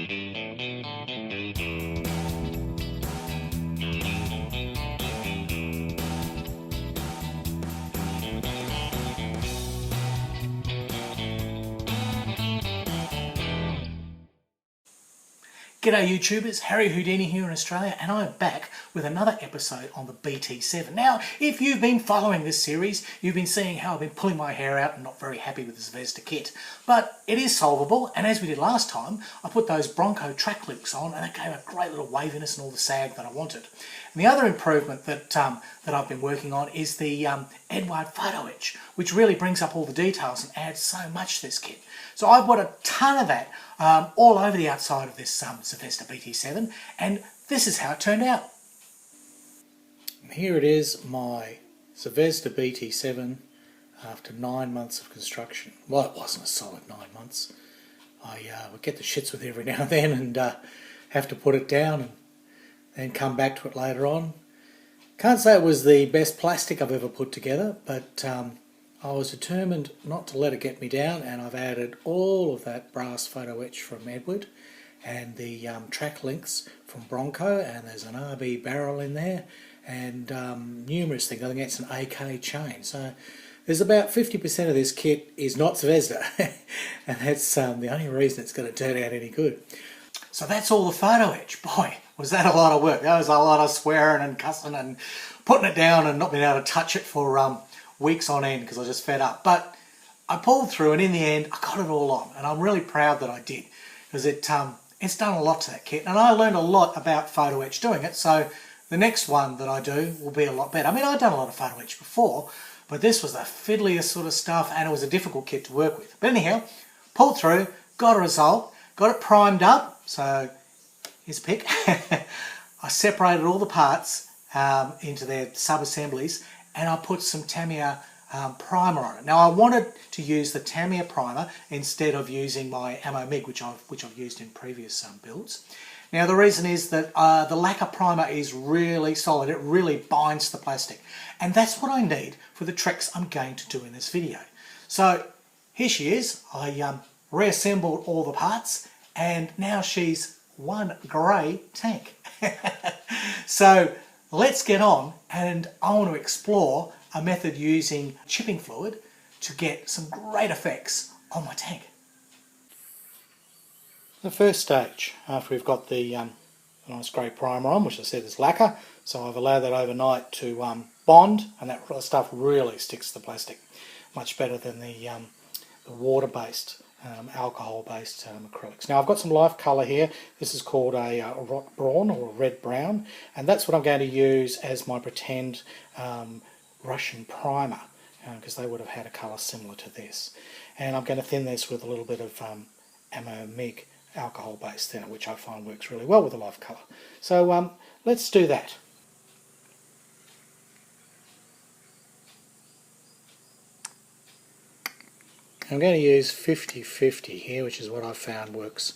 G'day YouTubers, Harry Houdini here in Australia, and I'm back with another episode on the BT-7. Now, if you've been following this series, you've been seeing how I've been pulling my hair out and not very happy with the Zvezda kit. But it is solvable, and as we did last time, I put those Bronco track links on, and it gave a great little waviness and all the sag that I wanted. And the other improvement that I've been working on is the Edward Photo Etch, which really brings up all the details and adds so much to this kit. So I've got a ton of that all over the outside of this Zvezda BT-7, and this is how it turned out. Here it is, my Zvezda BT-7 after 9 months of construction. Well, it wasn't a solid 9 months. I would get the shits with it every now and then and have to put it down and then come back to it later on. Can't say it was the best plastic I've ever put together, but I was determined not to let it get me down, and I've added all of that brass photo etch from Edward and the track links from Bronco, and there's an RB barrel in there and numerous things. I think it's an AK chain. So there's about 50% of this kit is not Zvezda and that's the only reason it's going to turn out any good. So that's all the photo etch. Boy, was that a lot of work. That was a lot of swearing and cussing and putting it down and not being able to touch it for weeks on end because I was just fed up. But I pulled through, and in the end I got it all on, and I'm really proud that I did, because it's done a lot to that kit, and I learned a lot about photo etch doing it. So the next one that I do will be a lot better. I mean, I've done a lot of photo etch before, but this was the fiddliest sort of stuff, and it was a difficult kit to work with. But anyhow, pulled through, got a result, got it primed up. So here's a pic. I separated all the parts into their sub-assemblies, and I put some Tamiya primer on it. Now I wanted to use the Tamiya primer instead of using my Ammo MIG, which I've used in previous builds. Now the reason is that the lacquer primer is really solid. It really binds the plastic, and that's what I need for the tricks I'm going to do in this video. So here she is. I reassembled all the parts, and now she's one grey tank. So let's get on, and I want to explore a method using chipping fluid to get some great effects on my tank. The first stage, after we've got the nice grey primer on, which I said is lacquer, so I've allowed that overnight to bond, and that stuff really sticks to the plastic much better than the water-based alcohol-based acrylics. Now I've got some life colour here. This is called a rock brawn, or a red brown, and that's what I'm going to use as my pretend Russian primer, because they would have had a colour similar to this. And I'm going to thin this with a little bit of Ammo MIG alcohol-based thinner, which I find works really well with the life colour. So let's do that. I'm going to use 50-50 here, which is what I've found works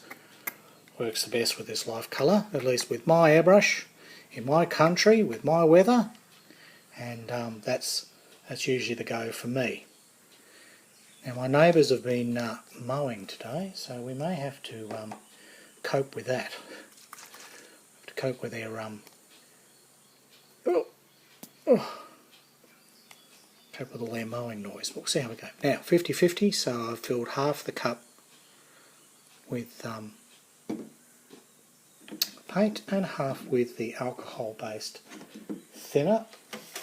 the best with this life colour, at least with my airbrush, in my country, with my weather, and that's usually the go for me. Now my neighbours have been mowing today, so we may have to cope with that. To cope with their cope with all their mowing noise. We'll see how we go. Now 50-50, so I've filled half the cup with paint and half with the alcohol based thinner,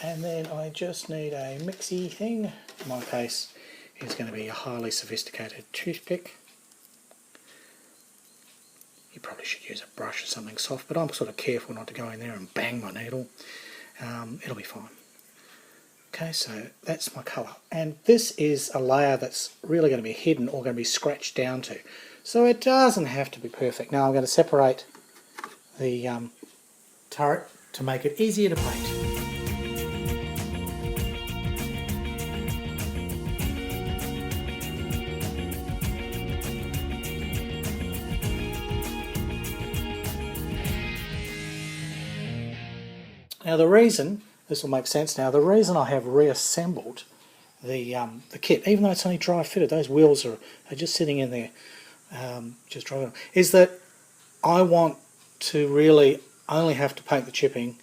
and then I just need a mixy thing. In my case it's going to be a highly sophisticated toothpick. You probably should use a brush or something soft, but I'm sort of careful not to go in there and bang my needle. It'll be fine. Okay, so that's my colour, and this is a layer that's really going to be hidden or going to be scratched down to, so it doesn't have to be perfect. Now I'm going to separate the turret to make it easier to paint. Now the reason, this will make sense now, the reason I have reassembled the kit, even though it's only dry fitted, those wheels are just sitting in there, just dry, is that I want to really only have to paint the chipping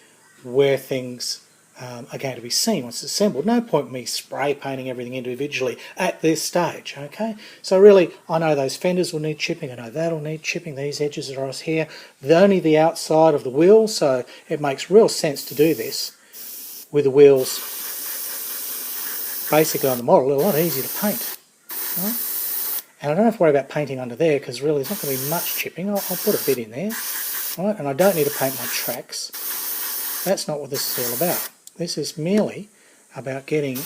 where things are going to be seen once it's assembled. No point me spray painting everything individually at this stage, okay? So really, I know those fenders will need chipping, I know that'll need chipping, these edges are us here, only the outside of the wheels, so it makes real sense to do this with the wheels basically on the model. They're a lot easier to paint, right? And I don't have to worry about painting under there because really there's not going to be much chipping. I'll put a bit in there, right? And I don't need to paint my tracks. That's not what this is all about. This is merely about getting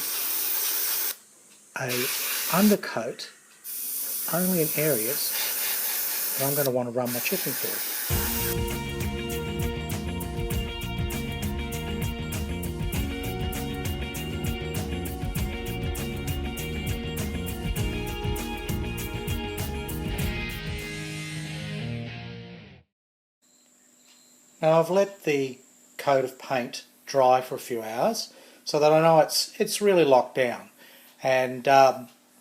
a undercoat only in areas that I'm going to want to run my chipping through. Now I've let the coat of paint dry for a few hours so that I know it's really locked down, and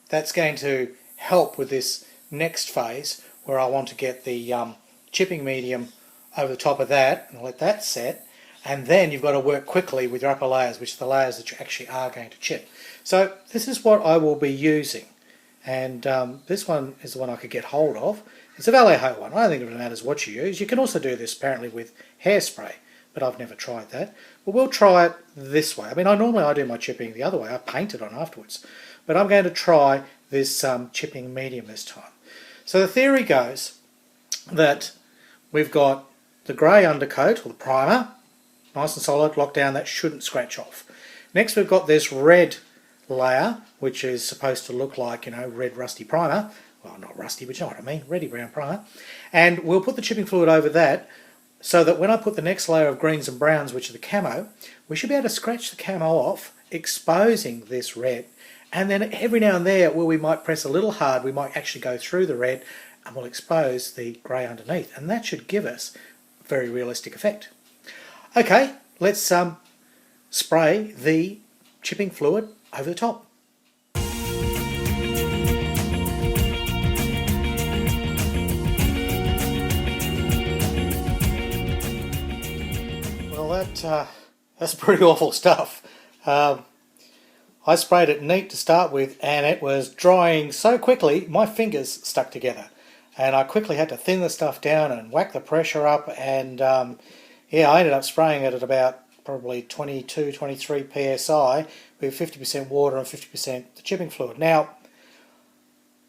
that's going to help with this next phase where I want to get the chipping medium over the top of that and let that set, and then you've got to work quickly with your upper layers, which are the layers that you actually are going to chip. So this is what I will be using, and this one is the one I could get hold of. It's a Vallejo one. I don't think it matters what you use. You can also do this apparently with hairspray, but I've never tried that. But we'll try it this way. I mean, normally I do my chipping the other way. I paint it on afterwards. But I'm going to try this chipping medium this time. So the theory goes that we've got the grey undercoat, or the primer, nice and solid, locked down, that shouldn't scratch off. Next we've got this red layer, which is supposed to look like, red rusty primer. Well, not rusty, but you know what I mean, reddy brown primer. And we'll put the chipping fluid over that so that when I put the next layer of greens and browns, which are the camo, we should be able to scratch the camo off, exposing this red. And then every now and there, where we might press a little hard, we might actually go through the red and we'll expose the grey underneath. And that should give us a very realistic effect. Okay, let's spray the chipping fluid over the top. That's pretty awful stuff. I sprayed it neat to start with, and it was drying so quickly my fingers stuck together, and I quickly had to thin the stuff down and whack the pressure up, and yeah, I ended up spraying it at about probably 22, 23 psi with 50% water and 50% the chipping fluid. Now,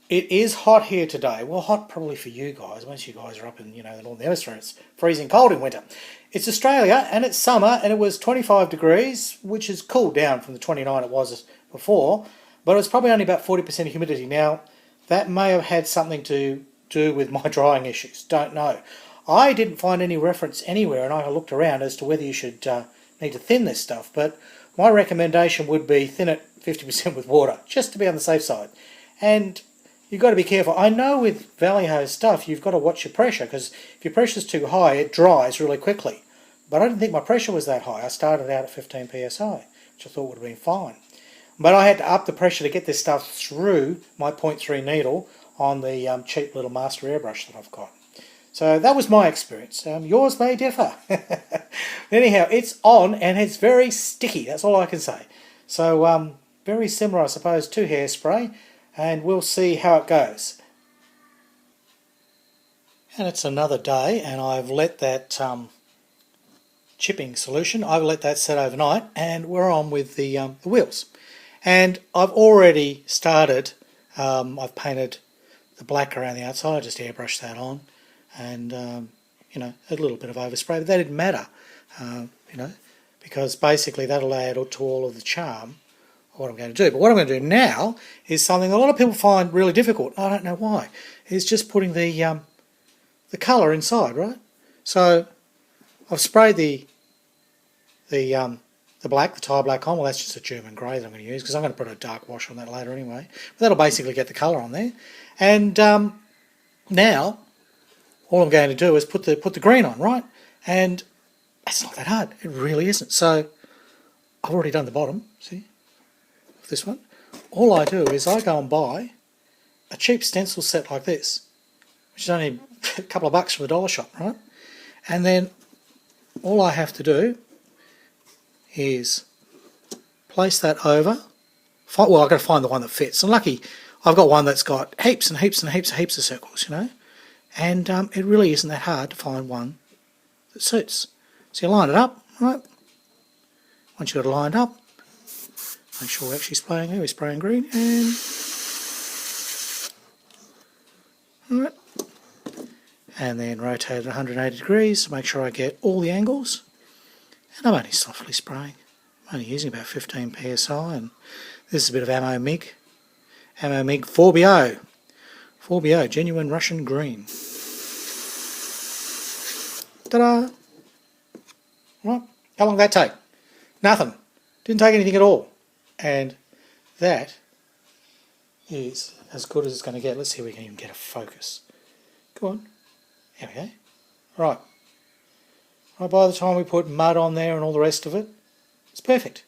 it is hot here today. Well, hot probably for you guys. Once you guys are up in the Northern Hemisphere, it's freezing cold in winter. It's Australia and it's summer, and it was 25 degrees, which has cooled down from the 29 it was before, but it was probably only about 40% humidity. Now, that may have had something to do with my drying issues. Don't know. I didn't find any reference anywhere, and I looked around as to whether you should need to thin this stuff, but my recommendation would be thin it 50% with water, just to be on the safe side. And you've got to be careful. I know with Vallejo stuff you've got to watch your pressure, because if your pressure's too high it dries really quickly. But I didn't think my pressure was that high. I started out at 15 psi, which I thought would have been fine. But I had to up the pressure to get this stuff through my 0.3 needle on the cheap little master airbrush that I've got. So that was my experience. Yours may differ. Anyhow, it's on and it's very sticky. That's all I can say. So very similar, I suppose, to hairspray. And we'll see how it goes. And it's another day, and I've let that chipping solution, I've let that set overnight, and we're on with the wheels. And I've already started, I've painted the black around the outside, I just airbrushed that on, and a little bit of overspray, but that didn't matter, because basically that'll add to all of the charm what I'm going to do. But what I'm going to do now is something a lot of people find really difficult. I don't know why. It's just putting the colour inside, right? So I've sprayed the black, the tire black on. Well, that's just a German grey that I'm going to use, because I'm going to put a dark wash on that later anyway. But that'll basically get the colour on there. And now all I'm going to do is put the green on, right? And it's not that hard. It really isn't. So I've already done the bottom, see? This one. All I do is I go and buy a cheap stencil set like this, which is only a couple of bucks from the dollar shop, right? And then all I have to do is place that over. Well, I've got to find the one that fits. I'm lucky I've got one that's got heaps and heaps and heaps and heaps of circles, you know. And it really isn't that hard to find one that suits. So you line it up, right? Once you've got it lined up, make sure we're actually spraying here. We're spraying green and... Alright. And then rotate it 180 degrees to make sure I get all the angles. And I'm only softly spraying. I'm only using about 15 psi, and this is a bit of ammo MIG. Ammo MIG 4BO. 4BO, genuine Russian green. Ta-da! Right, how long did that take? Nothing. Didn't take anything at all. And that is as good as it's going to get. Let's see if we can even get a focus. Go on. There we go. Right. Right, by the time we put mud on there and all the rest of it, it's perfect.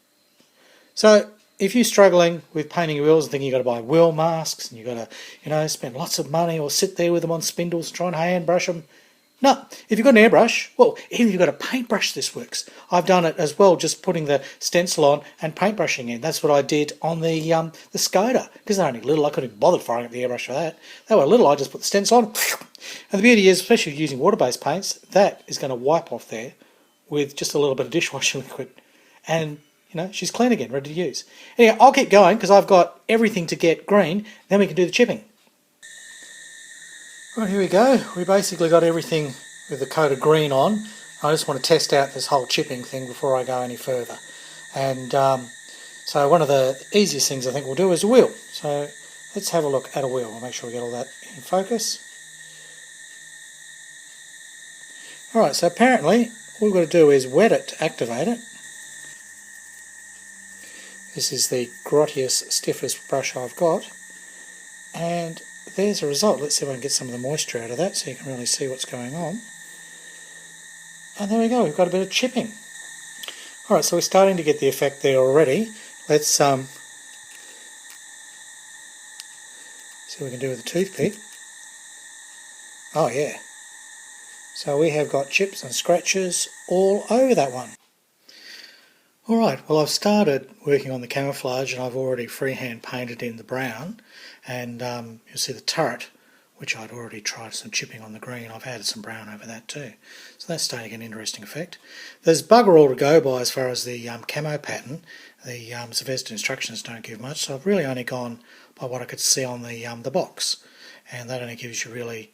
So if you're struggling with painting your wheels and thinking you've got to buy wheel masks and you've got to, you know, spend lots of money or sit there with them on spindles trying to hand brush them, no. If you've got an airbrush, well, even if you've got a paintbrush, this works. I've done it as well, just putting the stencil on and paintbrushing in. That's what I did on the Skoda, because they're only little. I couldn't even bother firing up the airbrush for that. They were little. I just put the stencil on. And the beauty is, especially using water-based paints, that is going to wipe off there with just a little bit of dishwashing liquid. And, you know, she's clean again, ready to use. Anyway, I'll keep going because I've got everything to get green. Then we can do the chipping. Right, here we go. We basically got everything with the coat of green on. I just want to test out this whole chipping thing before I go any further. And so one of the easiest things I think we'll do is a wheel. So let's have a look at a wheel. I'll make sure we get all that in focus. Alright, so apparently all we've got to do is wet it to activate it. This is the grottiest, stiffest brush I've got. And there's a result. Let's see if I can get some of the moisture out of that so you can really see what's going on. And there we go, we've got a bit of chipping. Alright, so we're starting to get the effect there already. Let's see what we can do with a toothpick. Oh yeah. So we have got chips and scratches all over that one. Alright, well I've started working on the camouflage and I've already freehand painted in the brown, and you'll see the turret, which I'd already tried some chipping on the green. I've added some brown over that too. So that's starting to get an interesting effect. There's bugger all to go by as far as the camo pattern. The Zvezda instructions don't give much, so I've really only gone by what I could see on the box, and that only gives you really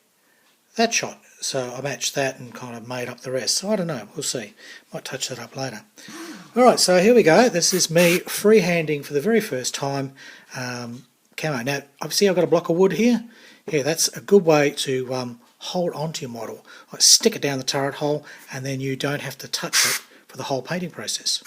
that shot. So I matched that and kind of made up the rest. So I don't know, we'll see. Might touch that up later. Alright, so here we go. This is me freehanding for the very first time camo. Now, obviously I've got a block of wood here. Yeah, that's a good way to hold onto your model. Like stick it down the turret hole and then you don't have to touch it for the whole painting process.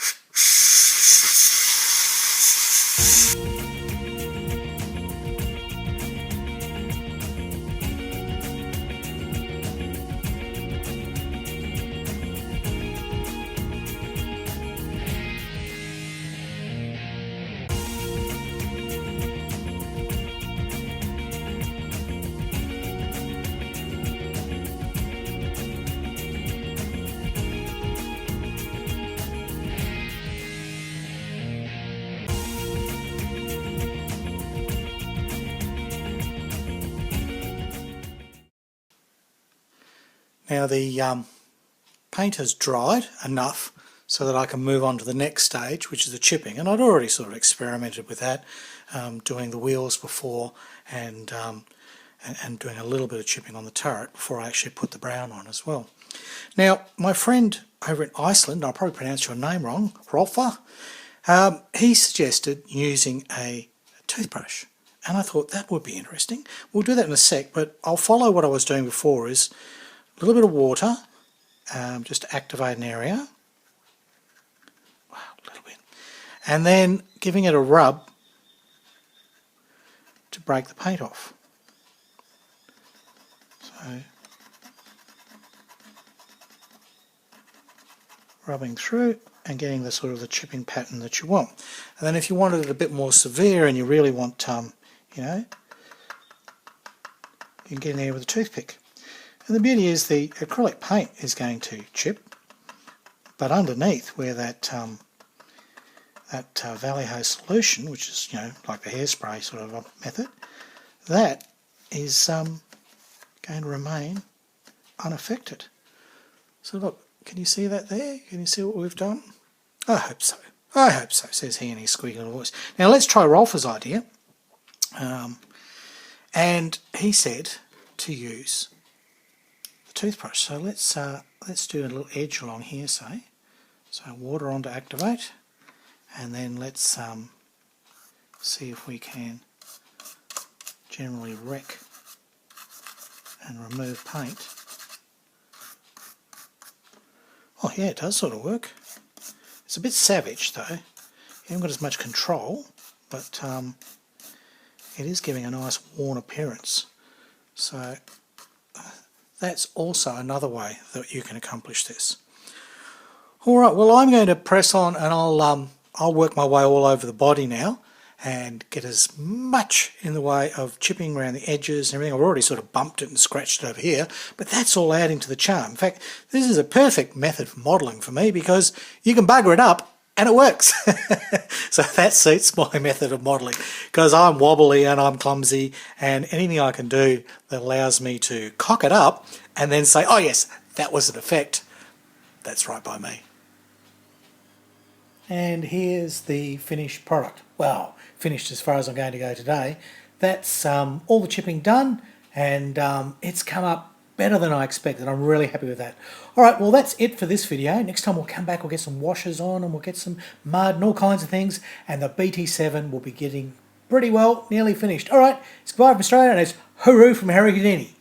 Now the paint has dried enough so that I can move on to the next stage, which is the chipping. And I'd already sort of experimented with that, doing the wheels before and doing a little bit of chipping on the turret before I actually put the brown on as well. Now, my friend over in Iceland, I'll probably pronounce your name wrong, Rolfa, he suggested using a toothbrush. And I thought that would be interesting. We'll do that in a sec, but I'll follow what I was doing before, is a little bit of water, just to activate an area. Wow, a little bit. And then giving it a rub to break the paint off. So, rubbing through and getting the sort of the chipping pattern that you want. And then if you wanted it a bit more severe and you really want, you know, you can get in there with a toothpick. And the beauty is the acrylic paint is going to chip, but underneath where that Vallejo solution, which is, you know, like the hairspray sort of a method, that is going to remain unaffected. So look, can you see that there? Can you see what we've done? I hope so. I hope so, says he in his squeaky little voice. Now let's try Rolf's idea. And he said to use the toothbrush. So let's do a little edge along here, say. So water on to activate. And then let's see if we can generally wreck and remove paint. Oh yeah, it does sort of work. It's a bit savage though. You haven't got as much control, but it is giving a nice worn appearance. So that's also another way that you can accomplish this. Alright, well I'm going to press on and I'll work my way all over the body now and get as much in the way of chipping around the edges and everything. I've already sort of bumped it and scratched it over here, but that's all adding to the charm. In fact, this is a perfect method for modelling for me because you can bugger it up and it works. So that suits my method of modelling because I'm wobbly and I'm clumsy, and anything I can do that allows me to cock it up and then say, oh yes, that was an effect, that's right by me. And here's the finished product. Well, finished as far as I'm going to go today. That's all the chipping done, and it's come up better than I expected. I'm really happy with that. Alright, well that's it for this video. Next time we'll come back, we'll get some washers on and we'll get some mud and all kinds of things, and the BT-7 will be getting pretty well nearly finished. Alright, it's goodbye from Australia, and it's hooroo from Harry Houdini.